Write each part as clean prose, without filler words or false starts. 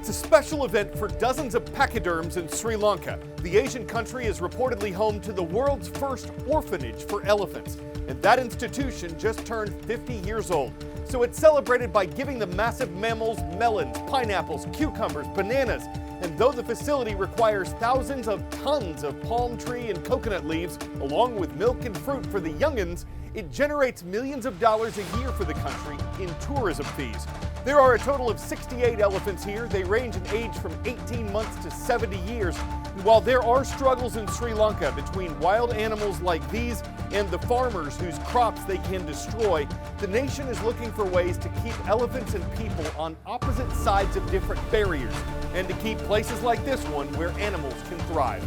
It's a special event for dozens of pachyderms in Sri Lanka. The Asian country is reportedly home to the world's first orphanage for elephants, and that institution just turned 50 years old. So it's celebrated by giving the massive mammals melons, pineapples, cucumbers, bananas, and though the facility requires thousands of tons of palm tree and coconut leaves, along with milk and fruit for the youngins, it generates millions of dollars a year for the country in tourism fees. There are a total of 68 elephants here. They range in age from 18 months to 70 years. And while there are struggles in Sri Lanka between wild animals like these and the farmers whose crops they can destroy, the nation is looking for ways to keep elephants and people on opposite sides of different barriers, and to keep places like this one where animals can thrive.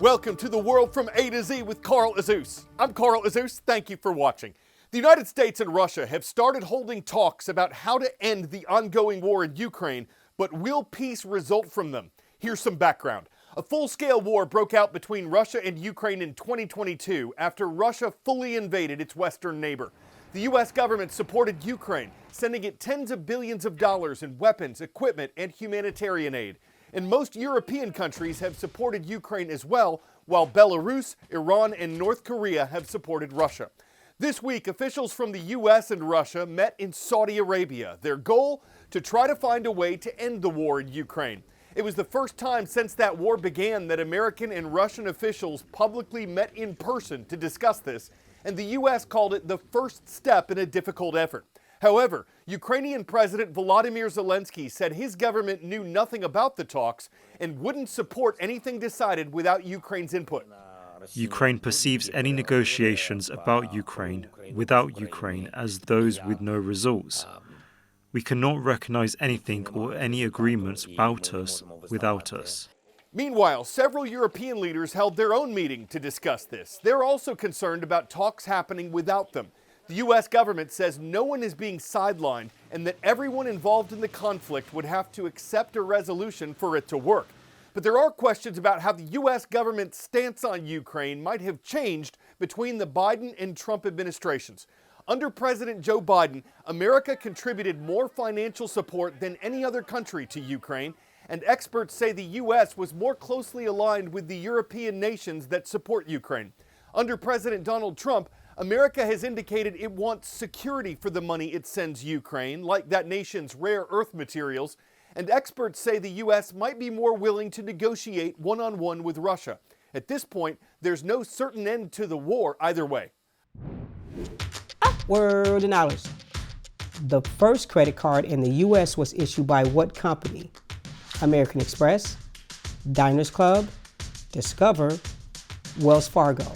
Welcome to the world from A to Z with Carl Azuz. I'm Carl Azuz. Thank you for watching. The United States and Russia have started holding talks about how to end the ongoing war in Ukraine, but will peace result from them? Here's some background. A full-scale war broke out between Russia and Ukraine in 2022 after Russia fully invaded its western neighbor. The U.S. government supported Ukraine, sending it tens of billions of dollars in weapons, equipment, and humanitarian aid. And most European countries have supported Ukraine as well, while Belarus, Iran, and North Korea have supported Russia. This week, officials from the U.S. and Russia met in Saudi Arabia. Their goal? To try to find a way to end the war in Ukraine. It was the first time since that war began that American and Russian officials publicly met in person to discuss this, and the U.S. called it the first step in a difficult effort. However, Ukrainian President Volodymyr Zelensky said his government knew nothing about the talks and wouldn't support anything decided without Ukraine's input. Ukraine perceives any negotiations about Ukraine without Ukraine as those with no results. We cannot recognize anything or any agreements about us without us. Meanwhile, several European leaders held their own meeting to discuss this. They're also concerned about talks happening without them. The U.S. government says no one is being sidelined and that everyone involved in the conflict would have to accept a resolution for it to work. But there are questions about how the U.S. government's stance on Ukraine might have changed between the Biden and Trump administrations. Under President Joe Biden, America contributed more financial support than any other country to Ukraine, and experts say the U.S. was more closely aligned with the European nations that support Ukraine. Under President Donald Trump, America has indicated it wants security for the money it sends Ukraine, like that nation's rare earth materials, and experts say the U.S. might be more willing to negotiate one-on-one with Russia. At this point, there's no certain end to the war either way. Word and dollars. The first credit card in the U.S. was issued by what company? American Express, Diners Club, Discover, Wells Fargo.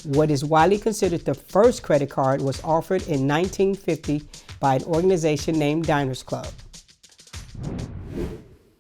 What is widely considered the first credit card was offered in 1950 by an organization named Diners Club.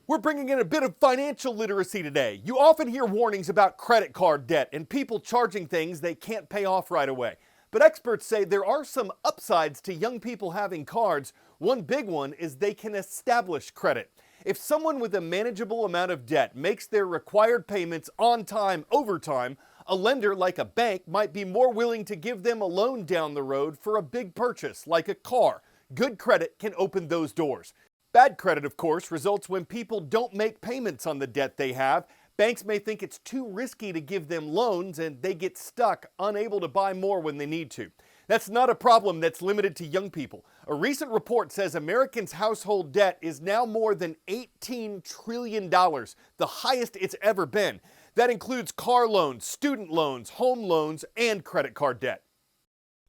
We're bringing in a bit of financial literacy today. You often hear warnings about credit card debt and people charging things they can't pay off right away. But experts say there are some upsides to young people having cards. One big one is they can establish credit. If someone with a manageable amount of debt makes their required payments on time over time, a lender like a bank might be more willing to give them a loan down the road for a big purchase, like a car. Good credit can open those doors. Bad credit, of course, results when people don't make payments on the debt they have. Banks may think it's too risky to give them loans, and they get stuck, unable to buy more when they need to. That's not a problem that's limited to young people. A recent report says Americans' household debt is now more than $18 trillion, the highest it's ever been. That includes car loans, student loans, home loans, and credit card debt.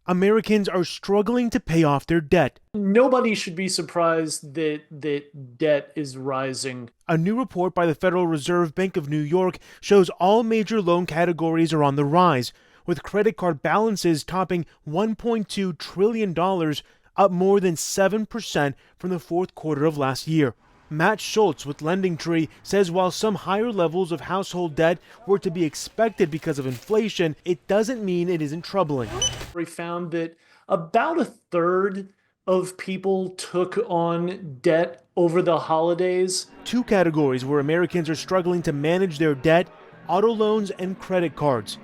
Americans are struggling to pay off their debt. Nobody should be surprised that debt is rising. A new report by the Federal Reserve Bank of New York shows all major loan categories are on the rise, with credit card balances topping $1.2 trillion, up more than 7% from the fourth quarter of last year. Matt Schultz with LendingTree says while some higher levels of household debt were to be expected because of inflation, it doesn't mean it isn't troubling. We found that about a third of people took on debt over the holidays. Two categories where Americans are struggling to manage their debt: auto loans and credit cards.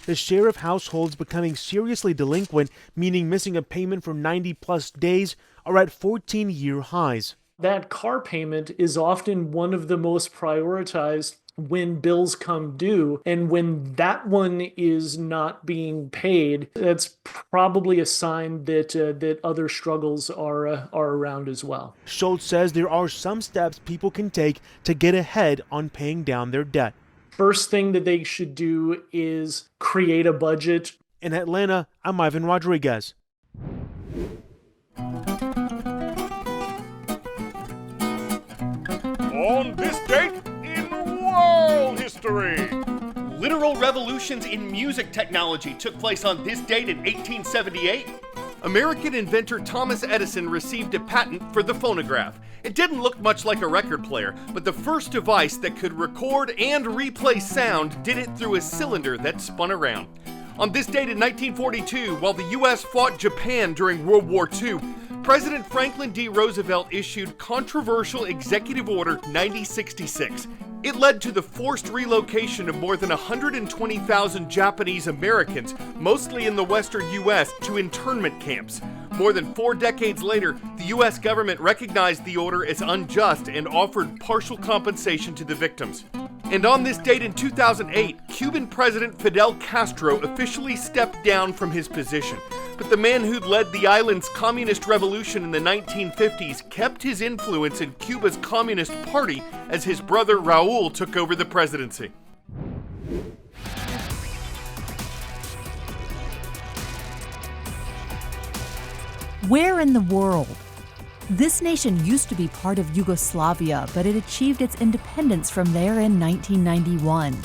The share of households becoming seriously delinquent, meaning missing a payment for 90-plus days, are at 14-year highs. That car payment is often one of the most prioritized when bills come due. And when that one is not being paid, that's probably a sign that other struggles are around as well. Schultz says there are some steps people can take to get ahead on paying down their debt. First thing that they should do is create a budget. In Atlanta, I'm Ivan Rodriguez. On this date in world history. Literal revolutions in music technology took place on this date in 1878. American inventor Thomas Edison received a patent for the phonograph. It didn't look much like a record player, but the first device that could record and replay sound did it through a cylinder that spun around. On this date in 1942, while the U.S. fought Japan during World War II, President Franklin D. Roosevelt issued controversial Executive Order 9066. It led to the forced relocation of more than 120,000 Japanese Americans, mostly in the western U.S., to internment camps. More than 4 decades later, the U.S. government recognized the order as unjust and offered partial compensation to the victims. And on this date in 2008, Cuban President Fidel Castro officially stepped down from his position. But the man who'd led the island's communist revolution in the 1950s kept his influence in Cuba's Communist Party as his brother Raul took over the presidency. Where in the world? This nation used to be part of Yugoslavia, but it achieved its independence from there in 1991.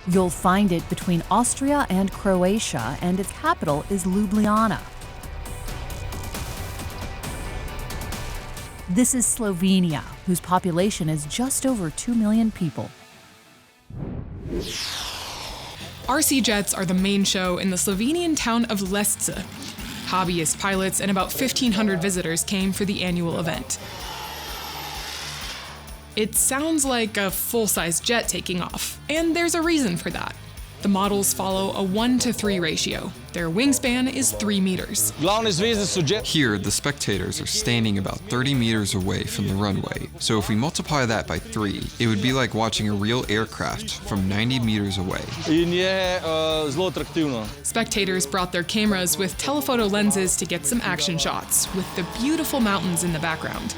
You'll find it between Austria and Croatia, and its capital is Ljubljana. This is Slovenia, whose population is just over 2 million people. RC jets are the main show in the Slovenian town of Lesce. Hobbyist pilots and about 1,500 visitors came for the annual event. It sounds like a full-size jet taking off, and there's a reason for that. The models follow a 1-to-3 ratio. Their wingspan is 3 meters. Here, the spectators are standing about 30 meters away from the runway, so if we multiply that by 3, it would be like watching a real aircraft from 90 meters away. Spectators brought their cameras with telephoto lenses to get some action shots, with the beautiful mountains in the background.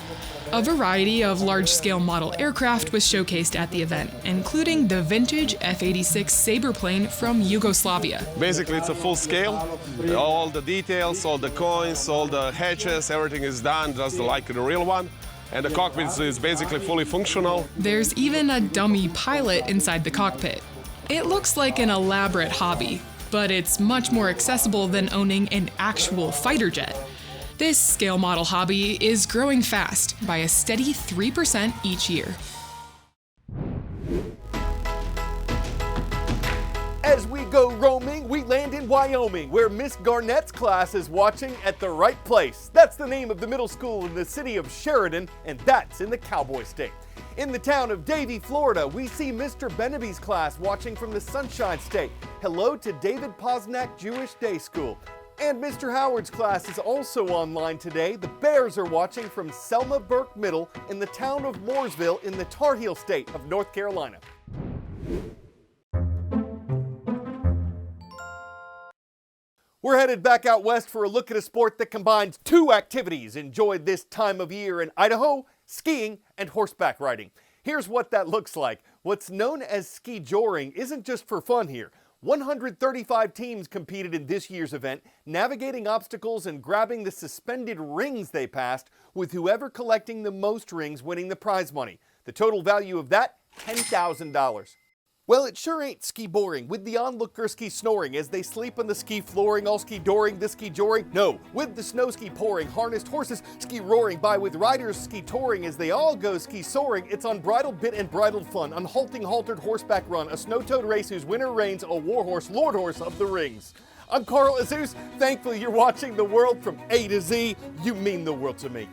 A variety of large-scale model aircraft was showcased at the event, including the vintage F-86 Sabre plane from Yugoslavia. Basically, it's a full scale. All the details, all the coins, all the hatches, everything is done just like the real one. And the cockpit is basically fully functional. There's even a dummy pilot inside the cockpit. It looks like an elaborate hobby, but it's much more accessible than owning an actual fighter jet. This scale model hobby is growing fast by a steady 3% each year. As we go roaming, we land in Wyoming, where Miss Garnett's class is watching at the right place. That's the name of the middle school in the city of Sheridan, and that's in the Cowboy State. In the town of Davie, Florida, we see Mr. Benaby's class watching from the Sunshine State. Hello to David Posnack Jewish Day School. And Mr. Howard's class is also online today. The Bears are watching from Selma Burke Middle in the town of Mooresville in the Tar Heel State of North Carolina. We're headed back out west for a look at a sport that combines 2 activities enjoyed this time of year in Idaho: skiing and horseback riding. Here's what that looks like. What's known as skijoring isn't just for fun here. 135 teams competed in this year's event, navigating obstacles and grabbing the suspended rings they passed, with whoever collecting the most rings winning the prize money. The total value of that, $10,000. Well, it sure ain't ski boring, with the onlooker ski snoring as they sleep on the ski flooring, all ski-doring, the ski-joring. No, with the snow ski pouring, harnessed horses ski roaring by, with riders ski touring as they all go ski soaring. It's unbridled bit and bridled fun, unhalting haltered horseback run, a snow-toed race whose winner reigns a warhorse, lord horse of the rings. I'm Carl Azuz. Thankfully, you're watching the world from A to Z. You mean the world to me.